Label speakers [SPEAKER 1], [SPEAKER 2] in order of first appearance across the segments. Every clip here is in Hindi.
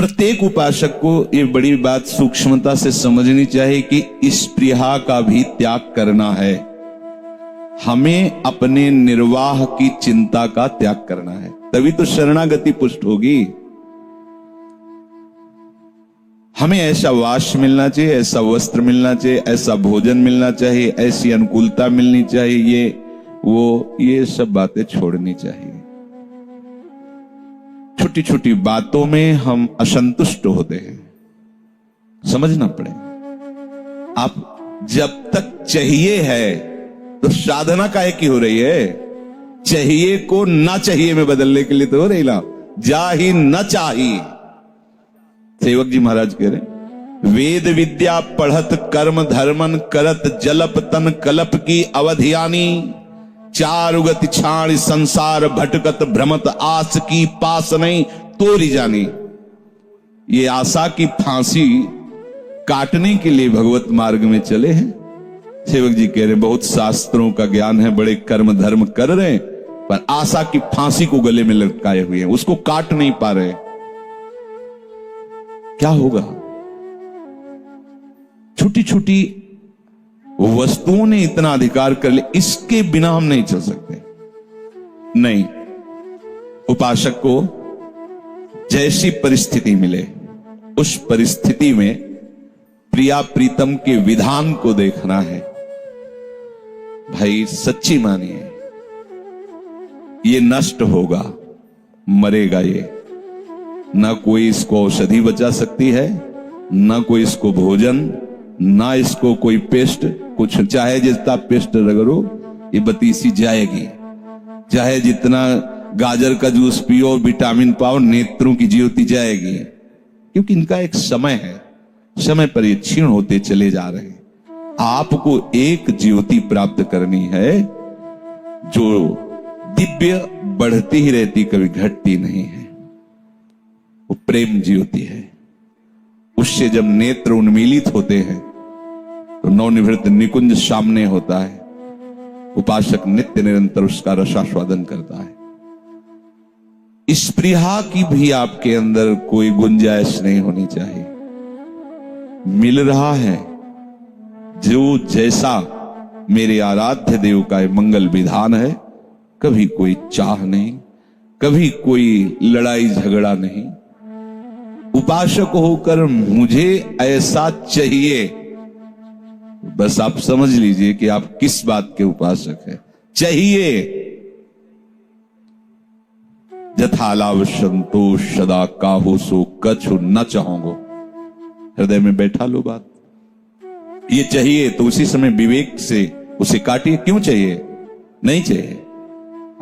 [SPEAKER 1] प्रत्येक उपासक को ये बड़ी बात सूक्ष्मता से समझनी चाहिए कि स्पृहा का भी त्याग करना है। हमें अपने निर्वाह की चिंता का त्याग करना है, तभी तो शरणागति पुष्ट होगी। हमें ऐसा वास मिलना चाहिए, ऐसा वस्त्र मिलना चाहिए, ऐसा भोजन मिलना चाहिए, ऐसी अनुकूलता मिलनी चाहिए, ये सब बातें छोड़नी चाहिए। छोटी छोटी बातों में हम असंतुष्ट होते हैं, समझना पड़ेगा। आप जब तक चाहिए है तो साधना काहे की हो रही है? चाहिए को ना चाहिए में बदलने के लिए तो हो रही ना। जा ही न चाहिए। सेवक जी महाराज कह रहे, वेद विद्या पढ़त कर्म धर्मन करत जलप तन कलप की अवधियानी, चारुगति छाण संसार भटकत भ्रमत आस की पास नहीं तोरी जानी। ये आशा की फांसी काटने के लिए भगवत मार्ग में चले हैं। सेवक जी कह रहे बहुत शास्त्रों का ज्ञान है, बड़े कर्म धर्म कर रहे हैं, पर आशा की फांसी को गले में लटकाए हुए हैं, उसको काट नहीं पा रहे। क्या होगा? छोटी छोटी वस्तुओं ने इतना अधिकार कर लिया, इसके बिना हम नहीं चल सकते। नहीं, उपासक को जैसी परिस्थिति मिले उस परिस्थिति में प्रिया प्रीतम के विधान को देखना है। भाई सच्ची मानिए, ये नष्ट होगा, मरेगा ये। ना कोई इसको औषधि बचा सकती है, ना कोई इसको भोजन, ना इसको कोई पेस्ट, कुछ चाहे जितना पेस्ट रगड़ो ये बतीसी जाएगी। चाहे जितना गाजर का जूस पियो, विटामिन पाओ, नेत्रों की ज्योति जाएगी, क्योंकि इनका एक समय है। समय पर ये क्षीण होते चले जा रहे हैं। आपको एक ज्योति प्राप्त करनी है जो दिव्य, बढ़ती ही रहती, कभी घटती नहीं है। वो प्रेम ज्योति है। उससे जब नेत्र उन्मीलित होते हैं तो नवनिवृत्त निकुंज सामने होता है। उपासक नित्य निरंतर उसका रसास्वादन करता है। स्पृहा की भी आपके अंदर कोई गुंजाइश नहीं होनी चाहिए। मिल रहा है जो जैसा मेरे आराध्य देव का मंगल विधान है, कभी कोई चाह नहीं, कभी कोई लड़ाई झगड़ा नहीं। उपासक होकर मुझे ऐसा चाहिए, बस आप समझ लीजिए कि आप किस बात के उपासक हैं। चाहिए जथालाव संतोष सदा काहू सो कछु न चाहोगो। हृदय में बैठा लो बात। ये चाहिए तो उसी समय विवेक से उसे काटिए। क्यों चाहिए? नहीं चाहिए।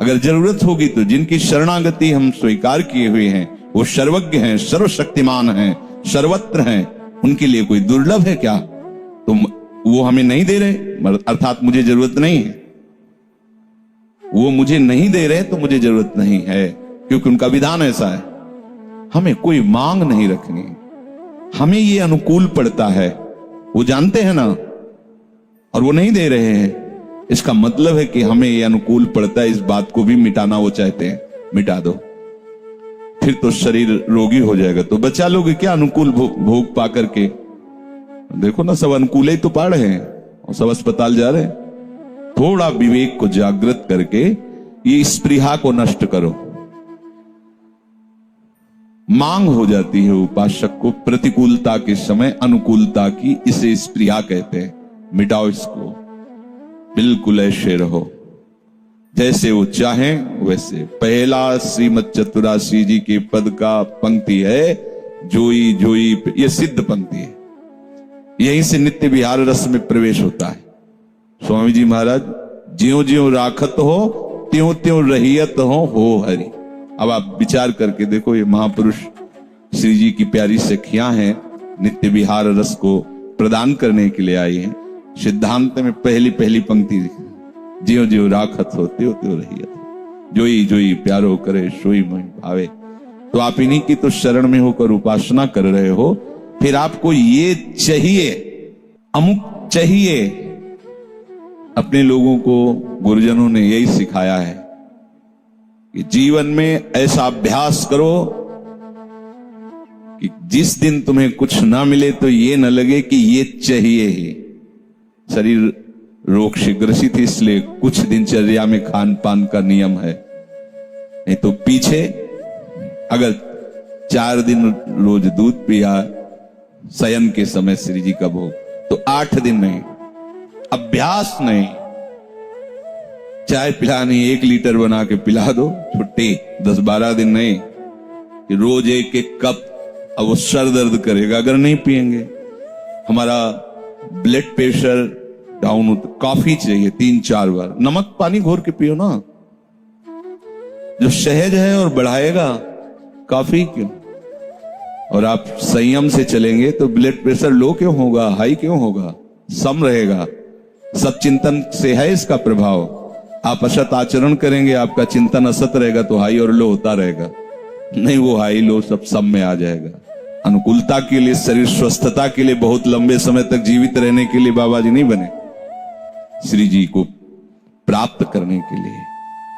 [SPEAKER 1] अगर जरूरत होगी तो जिनकी शरणागति हम स्वीकार किए हुए हैं वो सर्वज्ञ हैं, सर्वशक्तिमान हैं, सर्वत्र हैं, उनके लिए कोई दुर्लभ है क्या? तो वो हमें नहीं दे रहे, अर्थात मुझे जरूरत नहीं है। वो मुझे नहीं दे रहे तो मुझे जरूरत नहीं है, क्योंकि उनका विधान ऐसा है। हमें कोई मांग नहीं रखनी, हमें ये अनुकूल पड़ता है। वो जानते हैं ना, और वो नहीं दे रहे हैं। इसका मतलब है कि हमें ये अनुकूल पड़ता है। इस बात को भी मिटाना वो चाहते हैं। मिटा दो, फिर तो शरीर रोगी हो जाएगा। तो बचा लोगे क्या अनुकूल भोग पा करके? देखो ना, सब अनुकूल ही तो पा रहे हैं और सब अस्पताल जा रहे हैं। थोड़ा विवेक को जागृत करके ये स्पृहा को नष्ट करो। मांग हो जाती है उपासक को प्रतिकूलता के समय अनुकूलता की, इसे स्पृहा कहते हैं। मिटाओ इसको, बिल्कुल ऐसे रहो जैसे वो चाहें वैसे। पहला श्रीमद चतुरासी जी के पद का पंक्ति है, जोई जोई, ये सिद्ध पंक्ति है। यहीं से नित्य विहार रस में प्रवेश होता है। स्वामी जी महाराज, ज्यों ज्यों राखत हो त्यों त्यों रहियत हो हरि। अब आप विचार करके देखो, ये महापुरुष श्री जी की प्यारी सखियां हैं, नित्य विहार रस को प्रदान करने के लिए आई हैं। सिद्धांत में पहली पहली पंक्ति, ज्यों ज्यों राखत हो त्यों त्यों रहियत हो, जोई जोई प्यारो करे सोई मोहि भावे। तो आप इन्हीं की तो शरण में होकर उपासना कर रहे हो। फिर आपको ये चाहिए, अमुक चाहिए। अपने लोगों को गुरुजनों ने यही सिखाया है कि जीवन में ऐसा अभ्यास करो कि जिस दिन तुम्हें कुछ ना मिले तो ये न लगे कि ये चाहिए ही। शरीर रोग से ग्रसित है, इसलिए कुछ दिनचर्या में खान पान का नियम है, नहीं तो पीछे अगर 4 दिन रोज दूध पिया शयन के समय श्री जी का भोग, तो 8 दिन नहीं, अभ्यास नहीं। चाय पिलानी 1 लीटर बना के पिला दो, छुट्टी। 10-12 दिन नहीं कि रोज 1-1 कप, अब वो सर दर्द करेगा अगर नहीं पिएंगे। हमारा ब्लड प्रेशर डाउन हो तो कॉफी चाहिए 3-4 बार, नमक पानी घोर के पियो ना, जो सहज है और बढ़ाएगा, कॉफी क्यों। और आप संयम से चलेंगे तो ब्लड प्रेशर लो क्यों होगा, हाई क्यों होगा, सम रहेगा। सब चिंतन से है इसका प्रभाव। आप असत आचरण करेंगे, आपका चिंतन असत रहेगा तो हाई और लो होता रहेगा, नहीं वो हाई लो सब सम में आ जाएगा। अनुकूलता के लिए, शरीर स्वस्थता के लिए, बहुत लंबे समय तक जीवित रहने के लिए बाबा जी नहीं बने, श्री जी को प्राप्त करने के लिए।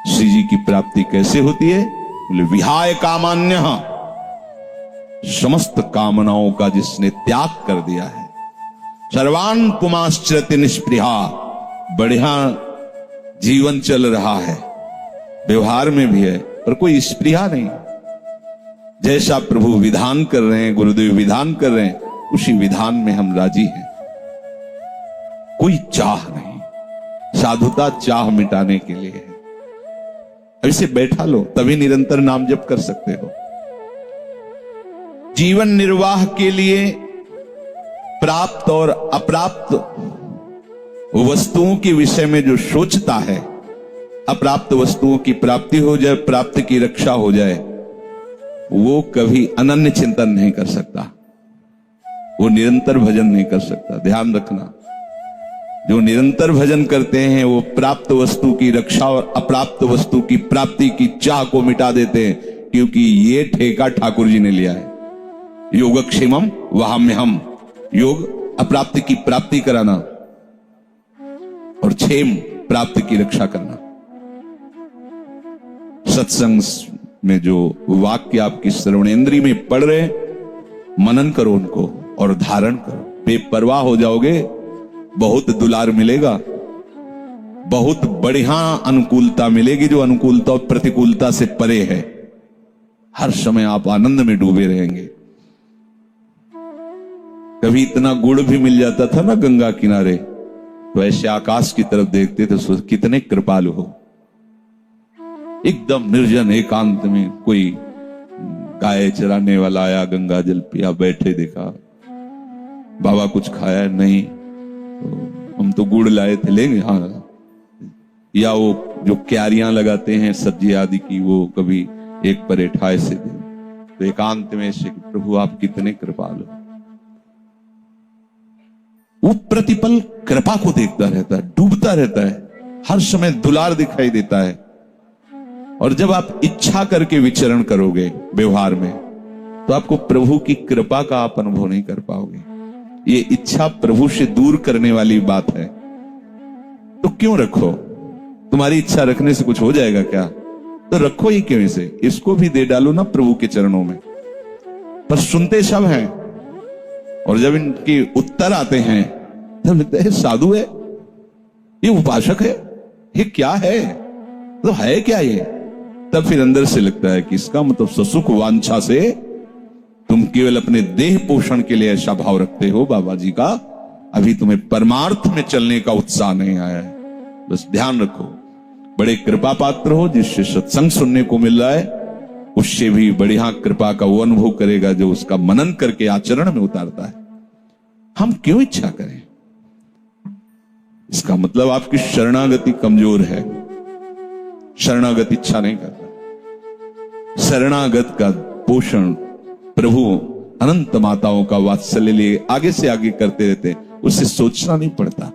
[SPEAKER 1] श्री जी की प्राप्ति कैसे होती है? बोले विहाय कामान्य, समस्त कामनाओं का जिसने त्याग कर दिया है। सर्वान पुमाश्चरति निष्पृहा, बढ़िया जीवन चल रहा है, व्यवहार में भी है, पर कोई स्पृहा नहीं। जैसा प्रभु विधान कर रहे हैं, गुरुदेव विधान कर रहे हैं, उसी विधान में हम राजी हैं। कोई चाह नहीं, साधुता चाह मिटाने के लिए है। ऐसे बैठा लो, तभी निरंतर नाम जप कर सकते हो। जीवन निर्वाह के लिए प्राप्त और अप्राप्त वस्तुओं के विषय में जो सोचता है, अप्राप्त वस्तुओं की प्राप्ति हो जाए, प्राप्त की रक्षा हो जाए, वो कभी अनन्य चिंतन नहीं कर सकता, वो निरंतर भजन नहीं कर सकता। ध्यान रखना, जो निरंतर भजन करते हैं वो प्राप्त वस्तु की रक्षा और अप्राप्त वस्तु की प्राप्ति की चाह को मिटा देते हैं, क्योंकि ये ठेका ठाकुर जी ने लिया है। योगक्षेमम वहाम्यहम, योग अप्राप्ति की प्राप्ति कराना और क्षेम प्राप्ति की रक्षा करना। सत्संग में जो वाक्य आपकी श्रवणेंद्री में पढ़ रहे, मनन करो उनको और धारण करो। बेपरवाह हो जाओगे, बहुत दुलार मिलेगा, बहुत बढ़िया अनुकूलता मिलेगी, जो अनुकूलता और प्रतिकूलता से परे है। हर समय आप आनंद में डूबे रहेंगे। कभी इतना गुड़ भी मिल जाता था ना गंगा किनारे, तो ऐसे आकाश की तरफ देखते थे, सोच कितने कृपालु हो। एकदम निर्जन एकांत में कोई गाय चराने वाला आया, गंगा जल पिया, बैठे देखा, बाबा कुछ खाया नहीं, तो हम तो गुड़ लाए थे, लेंगे हाँ। या वो जो क्यारियां लगाते हैं सब्जी आदि की, वो कभी एक परेठा ऐसे दे, तो एकांत में से प्रभु आप कितने कृपालु। वो प्रतिपल कृपा को देखता रहता है, डूबता रहता है, हर समय दुलार दिखाई देता है। और जब आप इच्छा करके विचरण करोगे व्यवहार में, तो आपको प्रभु की कृपा का आप अनुभव नहीं कर पाओगे। ये इच्छा प्रभु से दूर करने वाली बात है, तो क्यों रखो? तुम्हारी इच्छा रखने से कुछ हो जाएगा क्या? तो रखो ही क्यों इसे? इसको भी दे डालो ना प्रभु के चरणों में। पर सुनते सब हैं, और जब इनके उत्तर आते हैं तब लगता है साधु है, ये उपासक है, ये क्या है, तो है क्या ये? तब फिर अंदर से लगता है कि इसका मतलब ससुख वांछा से तुम केवल अपने देह पोषण के लिए ऐसा भाव रखते हो बाबा जी का, अभी तुम्हें परमार्थ में चलने का उत्साह नहीं आया है। बस ध्यान रखो, बड़े कृपा पात्र हो, जिससे सत्संग सुनने को मिल रहा है, उससे भी बढ़िया कृपा का वो अनुभव करेगा जो उसका मनन करके आचरण में उतारता है। हम क्यों इच्छा करें? इसका मतलब आपकी शरणागति कमजोर है। शरणागत इच्छा नहीं करता। शरणागत का पोषण प्रभु अनंत माताओं का वात्सल्य लिए आगे से आगे करते रहते, उससे सोचना नहीं पड़ता।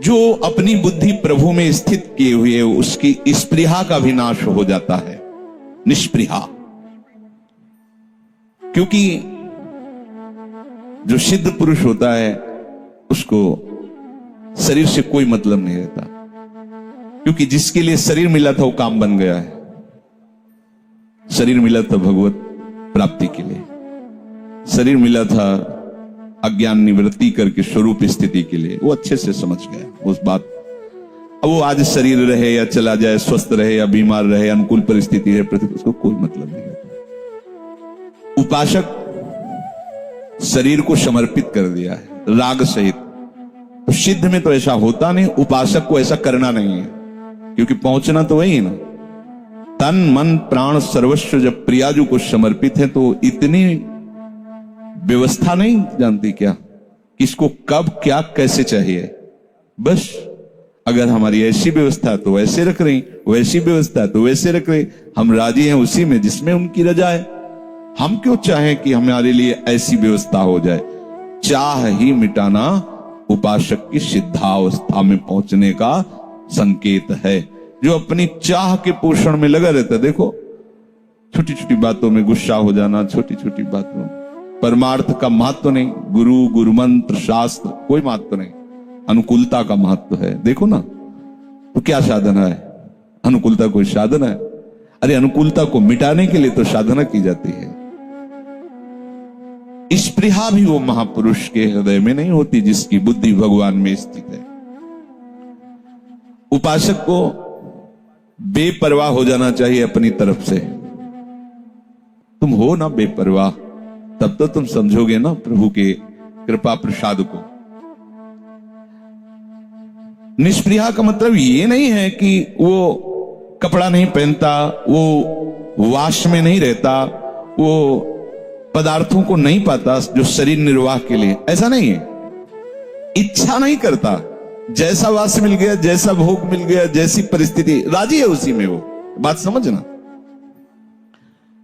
[SPEAKER 1] जो अपनी बुद्धि प्रभु में स्थित किए हुए, उसकी स्पृहा का भी नाश हो जाता है, निष्पृहा। क्योंकि जो सिद्ध पुरुष होता है उसको शरीर से कोई मतलब नहीं रहता, क्योंकि जिसके लिए शरीर मिला था वो काम बन गया है। शरीर मिला था भगवत प्राप्ति के लिए, शरीर मिला था अज्ञान निवृत्ति करके स्वरूप स्थिति के लिए। वो अच्छे से समझ गया उस बात। अब वो आज शरीर रहे या चला जाए, स्वस्थ रहे या बीमार रहे, अनुकूल परिस्थिति है, उसको कोई मतलब नहीं होता। उपासक शरीर को समर्पित कर दिया है राग सहित। तो सिद्ध में तो ऐसा होता नहीं, उपासक को ऐसा करना नहीं है, क्योंकि पहुंचना तो वही है ना। तन मन प्राण सर्वस्व जब प्रियाजू को समर्पित है तो इतनी व्यवस्था नहीं जानती क्या, किसको कब क्या कैसे चाहिए। बस अगर हमारी ऐसी व्यवस्था तो वैसे रख रही, वैसी व्यवस्था तो वैसे रख रही, हम राजी हैं उसी में जिसमें उनकी रजा है। हम क्यों चाहें कि हमारे लिए ऐसी व्यवस्था हो जाए। चाह ही मिटाना उपासक की सिद्धावस्था में पहुंचने का संकेत है। जो अपनी चाह के पोषण में लगा रहता है, देखो छोटी छोटी बातों में गुस्सा हो जाना, छोटी छोटी बातों में परमार्थ का महत्व नहीं, गुरु गुरु मंत्र शास्त्र कोई महत्व नहीं, अनुकूलता का महत्व है। देखो ना, तो क्या साधना है, अनुकूलता कोई साधना है? अरे अनुकूलता को मिटाने के लिए तो साधना की जाती है। स्पृहा भी वो महापुरुष के हृदय में नहीं होती जिसकी बुद्धि भगवान में स्थित है। उपासक को बेपरवाह हो जाना चाहिए अपनी तरफ से। तुम हो ना बेपरवाह, तब तो तुम समझोगे ना प्रभु के कृपा प्रसाद को। निष्प्रिया का मतलब ये नहीं है कि वो कपड़ा नहीं पहनता, वो वाश में नहीं रहता, वो पदार्थों को नहीं पाता जो शरीर निर्वाह के लिए, ऐसा नहीं है। इच्छा नहीं करता, जैसा वास मिल गया, जैसा भोग मिल गया, जैसी परिस्थिति राजी है उसी में। वो बात समझना,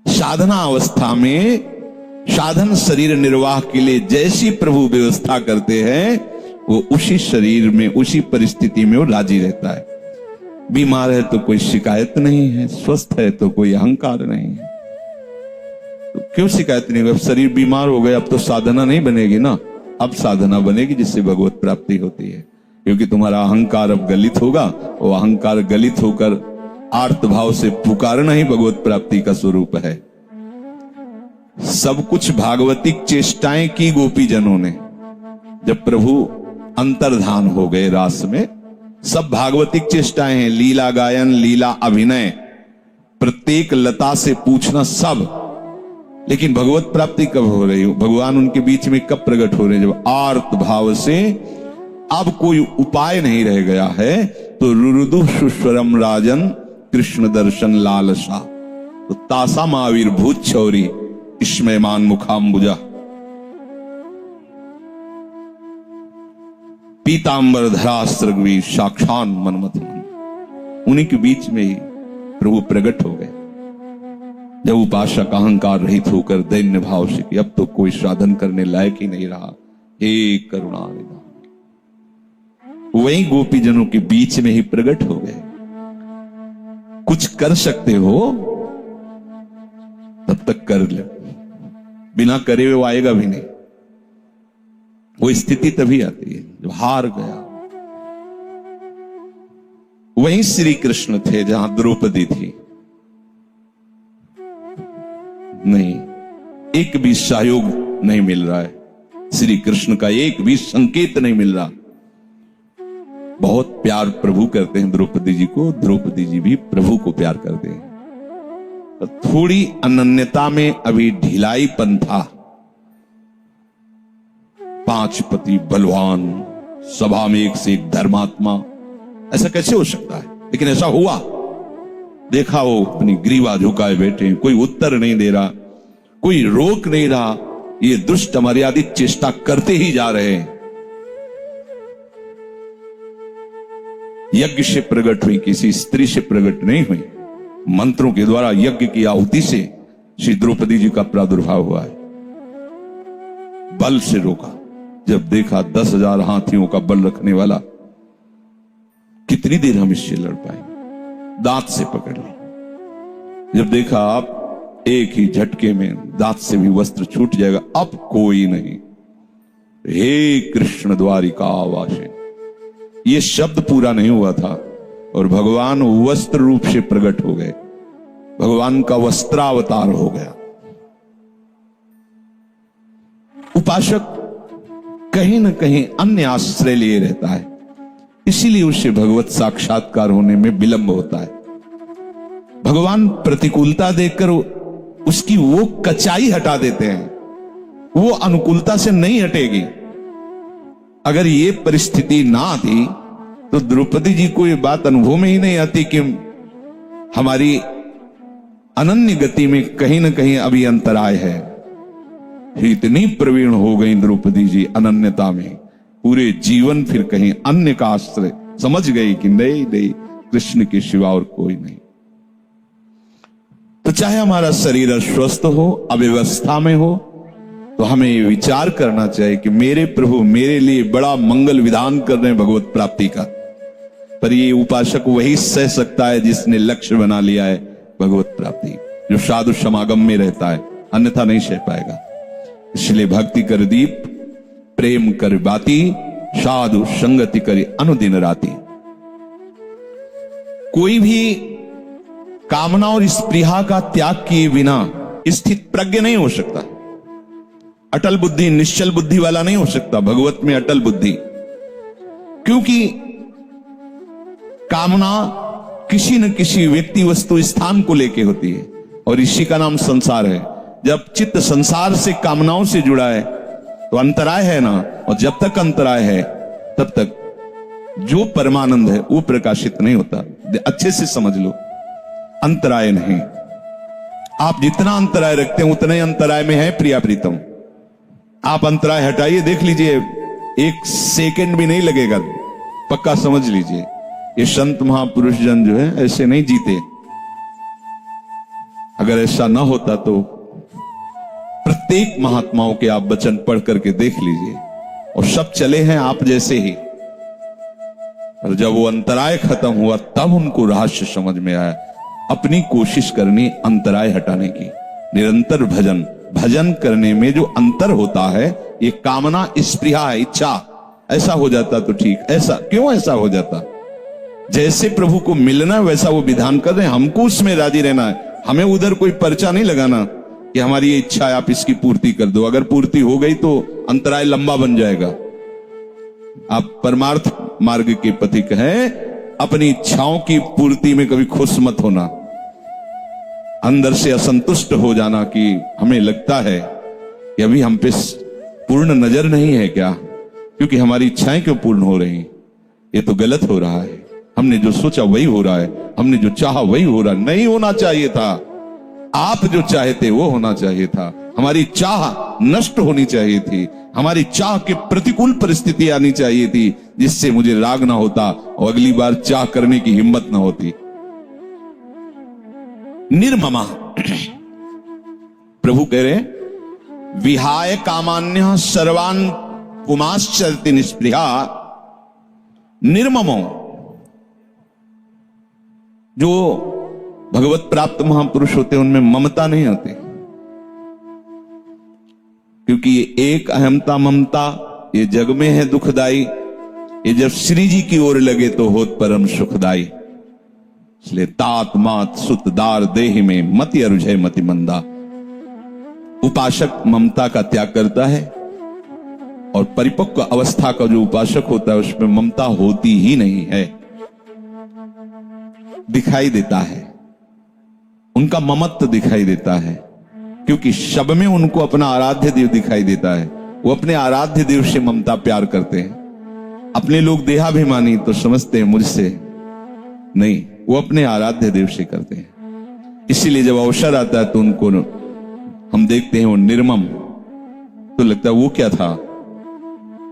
[SPEAKER 1] साधना अवस्था में साधन शरीर निर्वाह के लिए जैसी प्रभु व्यवस्था करते हैं, वो उसी शरीर में उसी परिस्थिति में वो राजी रहता है। बीमार है तो कोई शिकायत नहीं है, स्वस्थ है तो कोई अहंकार नहीं है। तो क्यों शिकायत नहीं? अब शरीर बीमार हो गया, अब तो साधना नहीं बनेगी ना। अब साधना बनेगी जिससे भगवत प्राप्ति होती है, क्योंकि तुम्हारा अहंकार अब गलित होगा। वो अहंकार गलित होकर आर्त भाव से पुकारना ही भगवत प्राप्ति का स्वरूप है। सब कुछ भागवतिक चेष्टाएं की गोपी जनों ने। जब प्रभु अंतर्धान हो गए रास में, सब भागवतिक चेष्टाएं हैं, लीला गायन, लीला अभिनय, प्रत्येक लता से पूछना सब। लेकिन भगवत प्राप्ति कब हो रही हो, भगवान उनके बीच में कब प्रकट हो रहे हैं? जब आर्त भाव से अब कोई उपाय नहीं रह गया है, तो रुरुदु सुस्वरम राजन कृष्ण दर्शन लालसा, तो तासा माविर्भूत छौरी स्मयमान मुखाम्बुजा। पीतांबर धरास्त्रग्वी साक्षान मनमथ मन, उन्हीं के बीच में ही प्रभु प्रकट हो गए। जब उपासक अहंकार रहित होकर दैन्य भाव से कि अब तो कोई साधन करने लायक ही नहीं रहा, हे करुणा निधान, वही गोपी जनों के बीच में ही प्रकट हो गए। कुछ कर सकते हो तब तक कर ले, बिना करे हुए वो आएगा भी नहीं। वो स्थिति तभी आती है जब हार गया। वहीं श्री कृष्ण थे जहां द्रौपदी थी। नहीं, एक भी सहयोग नहीं मिल रहा है, श्री कृष्ण का एक भी संकेत नहीं मिल रहा। बहुत प्यार प्रभु करते हैं द्रौपदी जी को, द्रौपदी जी भी प्रभु को प्यार करते हैं। थोड़ी अनन्यता में अभी ढिलाईपन था। 5 पति बलवान, सभा में एक से एक धर्मात्मा, ऐसा कैसे हो सकता है? लेकिन ऐसा हुआ। देखा वो अपनी ग्रीवा झुकाए बैठे, कोई उत्तर नहीं दे रहा, कोई रोक नहीं रहा। ये दुष्ट अमर्यादित चेष्टा करते ही जा रहे हैं। यज्ञ से प्रकट हुई, किसी स्त्री से प्रकट नहीं हुई। मंत्रों के द्वारा यज्ञ की आहुति से श्री द्रौपदी जी का प्रादुर्भाव हुआ है। बल से रोका। जब देखा 10,000 हाथियों का बल रखने वाला, कितनी देर हम इससे लड़ पाएंगे? दांत से पकड़ ली। जब देखा आप एक ही झटके में दांत से भी वस्त्र छूट जाएगा, अब कोई नहीं। हे कृष्ण द्वारिका आवासे, ये शब्द पूरा नहीं हुआ था और भगवान वस्त्र रूप से प्रकट हो गए। भगवान का वस्त्रावतार हो गया। उपासक कहीं न कहीं अन्य आश्रय लिए रहता है, इसीलिए उसे भगवत साक्षात्कार होने में विलंब होता है। भगवान प्रतिकूलता देखकर उसकी वो कचाई हटा देते हैं, वो अनुकूलता से नहीं हटेगी। अगर ये परिस्थिति ना आती तो द्रौपदी जी को ये बात अनुभव में ही नहीं आती कि हमारी अनन्य गति में कहीं ना कहीं अभी अंतराय है। इतनी प्रवीण हो गई द्रौपदी जी अनन्यता में, पूरे जीवन फिर कहीं अन्य का आश्रय समझ गई कि नहीं नहीं, कृष्ण के सिवा और कोई नहीं। तो चाहे हमारा शरीर अस्वस्थ हो, अव्यवस्था में हो, तो हमें ये विचार करना चाहिए कि मेरे प्रभु मेरे लिए बड़ा मंगल विधान कर रहे हैं भगवत प्राप्ति का। पर ये उपासक वही सह सकता है जिसने लक्ष्य बना लिया है भगवत प्राप्ति, जो साधु समागम में रहता है, अन्यथा नहीं सह पाएगा। इसलिए भक्ति कर दीप, प्रेम कर बाती, साधु संगति करे अनुदिन राती। कोई भी कामना और स्पृहा का त्याग किए बिना स्थित प्रज्ञ नहीं हो सकता, अटल बुद्धि निश्चल बुद्धि वाला नहीं हो सकता भगवत में अटल बुद्धि। क्योंकि कामना किसी न किसी व्यक्ति वस्तु स्थान को लेके होती है, और इसी का नाम संसार है। जब चित्त संसार से कामनाओं से जुड़ा है तो अंतराय है ना, और जब तक अंतराय है तब तक जो परमानंद है वो प्रकाशित नहीं होता। अच्छे से समझ लो, अंतराय नहीं। आप जितना अंतराय रखते हैं उतने अंतराय में है प्रिया प्रीतम। आप अंतराय हटाइए, देख लीजिए, एक सेकंड भी नहीं लगेगा, पक्का समझ लीजिए। ये संत महापुरुष जन जो है ऐसे नहीं जीते। अगर ऐसा ना होता तो प्रत्येक महात्माओं के आप वचन पढ़ करके देख लीजिए, और सब चले हैं आप जैसे ही। और जब वो अंतराय खत्म हुआ तब उनको रहस्य समझ में आया। अपनी कोशिश करनी अंतराय हटाने की, निरंतर भजन भजन करने में जो अंतर होता है, ये कामना स्पृहा है, इच्छा। ऐसा हो जाता तो ठीक, ऐसा क्यों ऐसा हो जाता? जैसे प्रभु को मिलना वैसा वो विधान कर रहे हैं, हमको उसमें राजी रहना है। हमें उधर कोई पर्चा नहीं लगाना कि हमारी ये इच्छा है, आप इसकी पूर्ति कर दो। अगर पूर्ति हो गई तो अंतराय लंबा बन जाएगा। आप परमार्थ मार्ग के पथिक हैं, अपनी इच्छाओं की पूर्ति में कभी खुश मत होना। अंदर से असंतुष्ट हो जाना कि हमें लगता है कि अभी हम पे पूर्ण नजर नहीं है क्या, क्योंकि हमारी इच्छाएं क्यों पूर्ण हो रही, ये तो गलत हो रहा है। हमने जो सोचा वही हो रहा है, हमने जो चाहा वही हो रहा है। नहीं होना चाहिए था, आप जो चाहते वो होना चाहिए था। हमारी चाह नष्ट होनी चाहिए थी, हमारी चाह के प्रतिकूल परिस्थिति आनी चाहिए थी, जिससे मुझे राग ना होता और अगली बार चाह करने की हिम्मत ना होती। निर्ममा प्रभु कह रहे विहाय कामान्य सर्वान पुमाश्चरति निष्पृहा निर्ममो। जो भगवत प्राप्त महापुरुष होते हैं उनमें ममता नहीं होती, क्योंकि ये एक अहमता ममता ये जग में है दुखदाई, ये जब श्री जी की ओर लगे तो होत परम सुखदाई। इसलिए तात मात सुत दार देह में मति अरुझय मति मंदा। उपासक ममता का त्याग करता है, और परिपक्व अवस्था का जो उपासक होता है उसमें ममता होती ही नहीं है। दिखाई देता है, उनका ममत्व दिखाई देता है, क्योंकि शब में उनको अपना आराध्य देव दिखाई देता है। वो अपने आराध्य देव से ममता प्यार करते हैं। अपने लोग देहाभिमानी तो समझते हैं मुझसे, नहीं, वो अपने आराध्य देव से करते हैं। इसीलिए जब अवसर आता है तो उनको हम देखते हैं वो निर्मम, तो लगता है वो क्या था,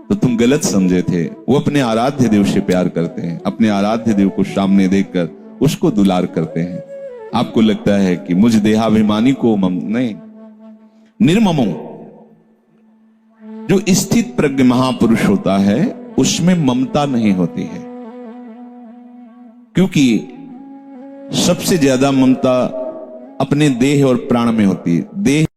[SPEAKER 1] तो तुम गलत समझे थे। वो अपने आराध्य देव से प्यार करते हैं, अपने आराध्य देव को सामने देखकर उसको दुलार करते हैं। आपको लगता है कि मुझ देहाभिमानी को नहीं, निर्ममो। जो स्थित प्रज्ञ महापुरुष होता है उसमें ममता नहीं होती है, क्योंकि सबसे ज्यादा ममता अपने देह और प्राण में होती है। देह